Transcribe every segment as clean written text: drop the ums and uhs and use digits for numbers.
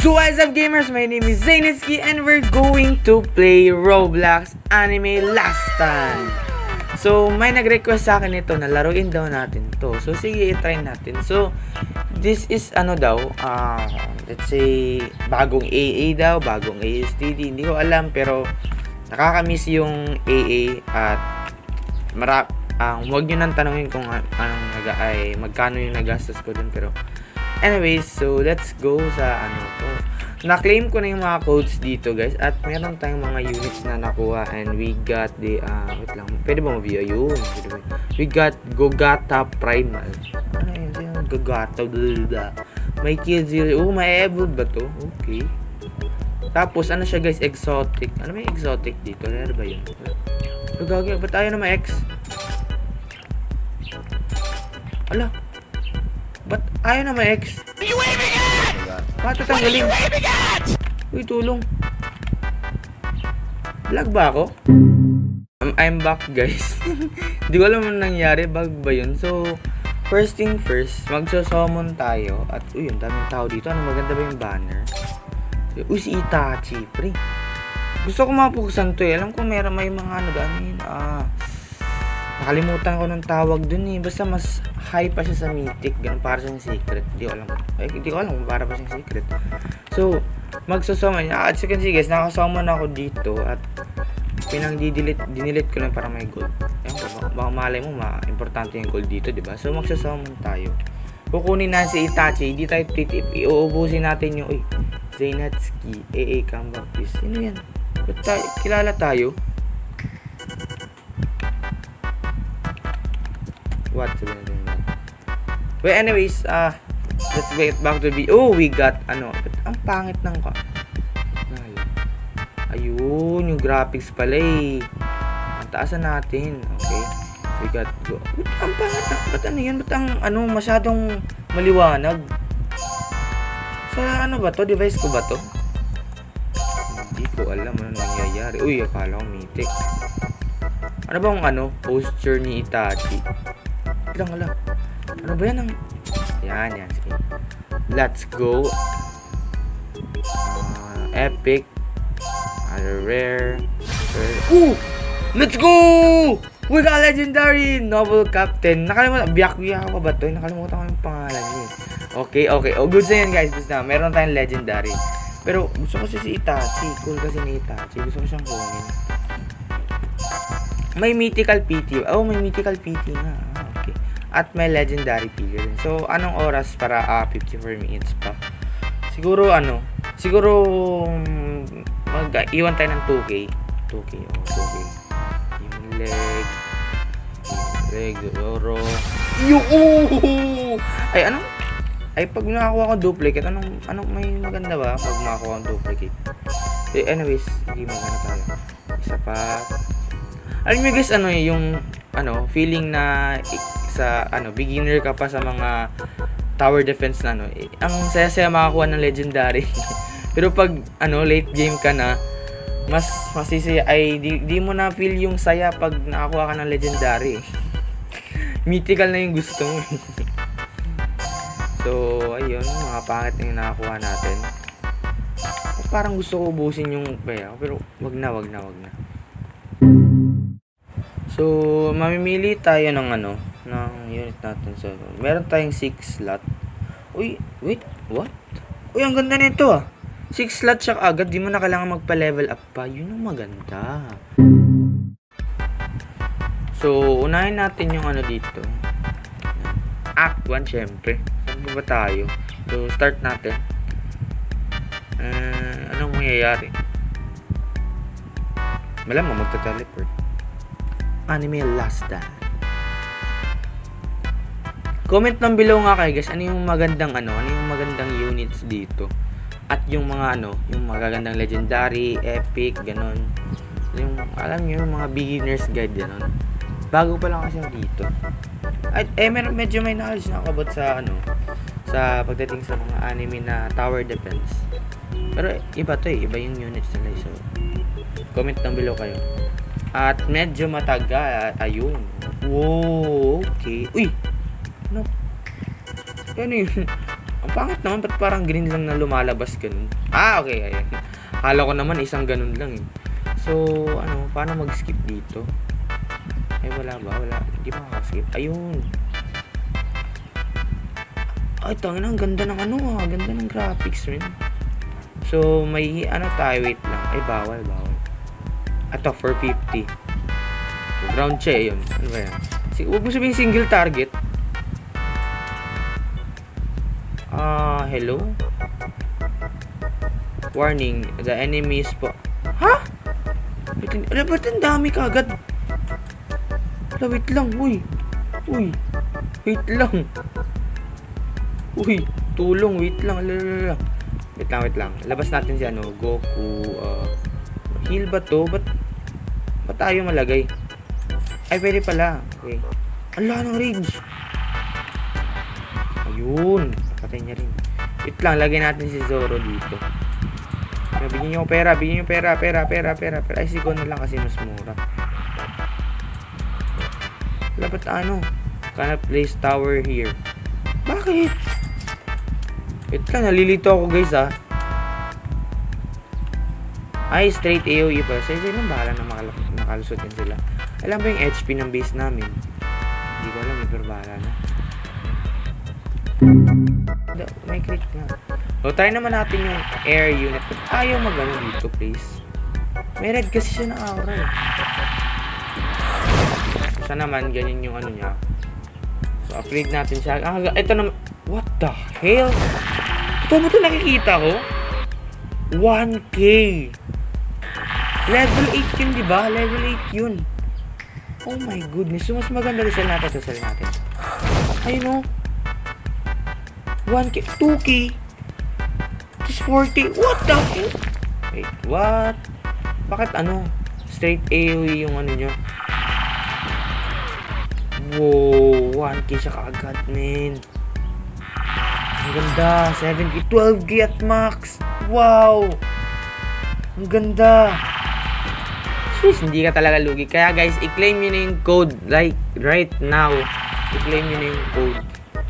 So what's up gamers, my name is Zainitsky and we're going to play Roblox Anime Last Stand. So may nag-request sa akin ito na laruin daw natin to. So sige, i-try natin. So this is ano daw, let's say bagong AA daw, bagong ASTD. Hindi ko alam pero nakakamiss yung AA at huwag nyo nang tanungin kung magkano yung nagastos ko dun, pero anyways, so let's go sa ano to. Na-claim ko na yung mga codes dito guys at meron tayong mga units na nakuha and we got the wait lang, pwede ba ma-view? Ayun, we got Gogata Primal. Ano yun? Gogata, may kids here. Oh, may evolve ba to? Okay. Tapos ano siya guys, exotic. Ano may exotic dito? Ano ba yun? Gagawin, ba't tayo na ma-X? Ala, ba't ayaw na ma-X? You waving at? Bakit tatanggalin? Waving at? Uy, tulong. Lag ba ako? I'm back guys. Hindi ko alam anong nangyari. Bug ba yun? So, first thing first, magsusummon tayo. At uy, ang daming tao dito. Ano, maganda ba yung banner? Uy, si Itachi, pre. Gusto ko mapuksan to eh. Alam ko may mga ano dami. Nakalimutan ko ng tawag dun eh. Basta mas high pa siya sa mythic. Ganun para siyang secret. Hindi ko alam kung para pa siyang secret. So, magsusummon niya. At second guys, nakasummon ako dito. At dinilit ko lang para may gold. Baka malay mo, importante yung gold dito, diba? So, magsusummon tayo. Kukunin na si Itachi. Hindi tayo titip. Iuubusin natin yung, Zainitsky, AA Comeback Please. Sino yan? Kilala tayo? What? Sabi natin yun. Well, anyways, let's get back to the oh, we got, ang pangit ng ayun, yung graphics pala eh. Ang taasan natin. Okay. We got, ang pangit na, ba't ano yan? Ba't ang, masyadong maliwanag? Sa ano ba to? Device ko ba to? Hindi ko alam ano nangyayari. Uy, akala ko mythic. Ano bang posture ni Itachi? Lang ala. Ano ba yan? Yan. Sige. Let's go. Epic. Rare. Let's go! We got legendary noble captain. Nakalimutan. Byakuya pa ba to? Nakalimutan ko yung pangalan niya. Okay. Oh, good na yan guys. Gusto na. Meron tayong legendary. Pero gusto ko si Itachi. Cool kasi ni Itachi. Gusto ko siyang kunin. May mythical PT. Oh, may mythical PT na. Okay. At may legendary figure din. So, anong oras para 54 minutes pa? Siguro mag-iwan tayo ng 2K. 2K. Yung leg, oro. Ay, pag nakakuha ko duplicate, anong may maganda ba pag nakakuha ko duplicate? Anyways, hindi maganda tayo. Isa pa. Alam mo guys, yung feeling na sa beginner ka pa sa mga tower defense na ang saya-saya makakuha ng legendary. Pero pag late game ka na, mas masisaya ay di mo na feel yung saya pag nakakuha ka ng legendary. Mythical na yung gusto mo. So, ayun, mga pangit na yung nakakuha natin. Parang gusto ko ubusin yung pero wag na. So, mamimili tayo ng ng unit natin. So, meron tayong 6 slot. Uy, wait, what? Uy, ang ganda nito 6 slot siya agad, di mo na kailangan magpa-level up pa. Yun ang maganda. So, unahin natin yung dito. Act 1, syempre. Saan ba tayo? So, start natin. Anong mangyayari? Malamang magta-teleport. Anime Last Stand. Comment lang below nga kayo guys, ano yung magandang units dito. At yung mga yung magagandang legendary, epic, ganon. Yung alam niyo yung mga beginners guide ganon. Bago pa lang kasi dito. At medyo may knowledge na ako about sa sa pagdating sa mga anime na tower defense. Pero iba to iba yung units nila. So comment lang below kayo. At medyo matagal. Ayun. Wow, okay. Uy! Ano yun? Ang pangit naman, ba't parang green lang na lumalabas ganun? Ah, okay, ayan. Hala ko naman isang ganun lang eh. So, ano, paano mag-skip dito? Ay, wala ba? Wala. Hindi makakaskip. Ayun. Ay, tangin, ang ganda ng ano ah. Ganda ng graphics rin. So, may ano tayo, wait lang. Ay, bawal. Ato, 450. So, ground siya eh, yun. Ano ba yan? Huwag mo sabihin single target. Hello? Warning, the enemy is Ha? Ba't ang dami kagad? Wait lang, uy. Wait lang. Uy, tulong, wait lang. Wait lang. Labas natin si ano, Goku. Heal ba to? Ba't tayo malagay? Ay, pwede pala. Okay. Ang laki ng range. Ayun. Patay niya rin. Wait lang, lagay natin si Zoro dito. Bigyan niyo pera. Ay, si Gon na lang kasi mas mura. Wala ba't ano? Cannot place tower here. Bakit? Wait lang, nalilito ako guys Ay, straight AoE pa. Sige lang, bahala na makalusot din sila. Alam ba yung HP ng base namin? Hindi ko alam, pero bahala na. May crit nga. So, try naman natin yung air unit. Ayaw mag-ano dito, please. May red kasi siya na aura eh. Siya naman, ganyan yung ano niya. So, upgrade natin siya. Ito naman. What the hell? Ito ba ito nakikita ko? 1K. Level 8 yun, di ba? Level 8 yun. Oh my goodness. So, mas maganda rin sell natin. Ayun o. 1K. 2K. Just 40. What the hell? Wait, what? Bakit ano? Straight AoE yung ano nyo? Wow. 1K siya kaagad, man. Ang ganda. 7K. 12K at max. Wow. Ang ganda. Jeez, hindi ka talaga lugi. Kaya guys, i-claim nyo na yung code. Like, right now. I-claim nyo na yung code.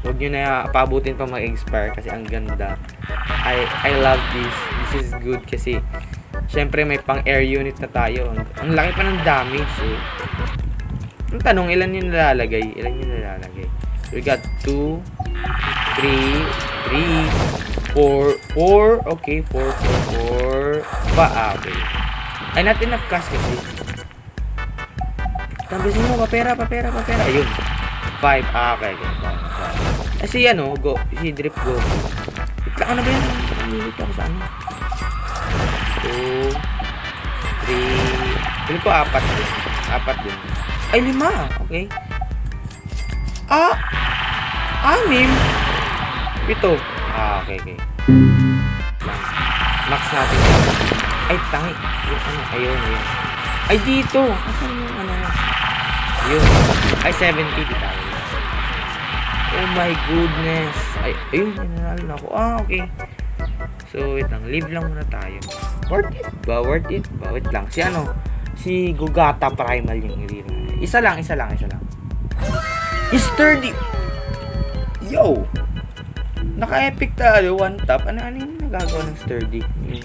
Huwag nyo na paabutin pa mag-expire kasi ang ganda. I love this. This is good kasi syempre may pang air unit na tayo. Ang laki pa ng damage eh. Ang tanong, ilan yung nalalagay? So, we got 2, 3, 4. Okay, 4. Okay. Ay, not enough cash kasi. Tambisin mo, papera. Ayun. 5. Okay. Ay, si Drip Go. Ano ba yan? Namilit ako sa ano? 2, 3. Pili ko 4 din. 4 din. Ay, 5. Okay. 6. 7. Okay. Max natin. Ay, tangi. Yung ano, ayun. Ay, dito. Asan yung ano? Yun. Ay, 70 dito. Oh my goodness. Ay, ayun, nanalo na ako. Okay. So, wait lang. Leave lang muna tayo. Worth it ba? Wait lang. Si Gogata Primal yung hindi na. Isa lang. Sturdy. Yo! Naka-epic tayo. One tap. Ano yung nagagawa ng Sturdy? Yung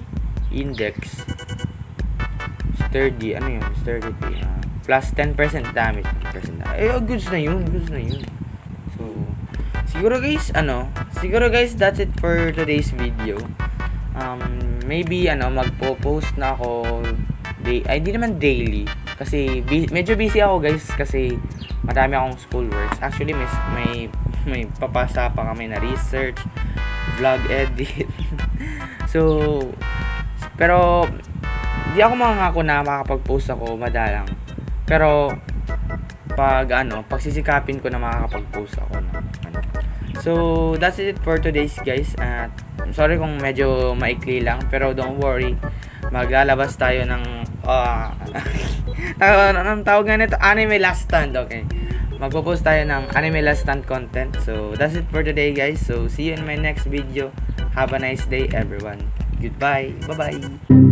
index. Sturdy. Ano yun? Sturdy. Plus 10% damage. Ay, goods na yun. So, siguro guys, that's it for today's video. Maybe, magpo-post na ako hindi naman daily. Kasi, medyo busy ako guys. Kasi, madami akong schoolworks. Actually, may papasa pa kami na research, vlog edit. So, pero, di ako mangako na makakapag-post ako madalang. Pero, pagsisikapin ko na makakapag-post ako ng So, that's it for today's guys. At I'm sorry kung medyo maikli lang, pero don't worry. Maglalabas tayo ng anong tawag nga nito? Anime Last Stand, okay. Magpo-post tayo ng Anime Last Stand content. So, that's it for today guys. So, see you in my next video. Have a nice day everyone. Goodbye. Bye-bye.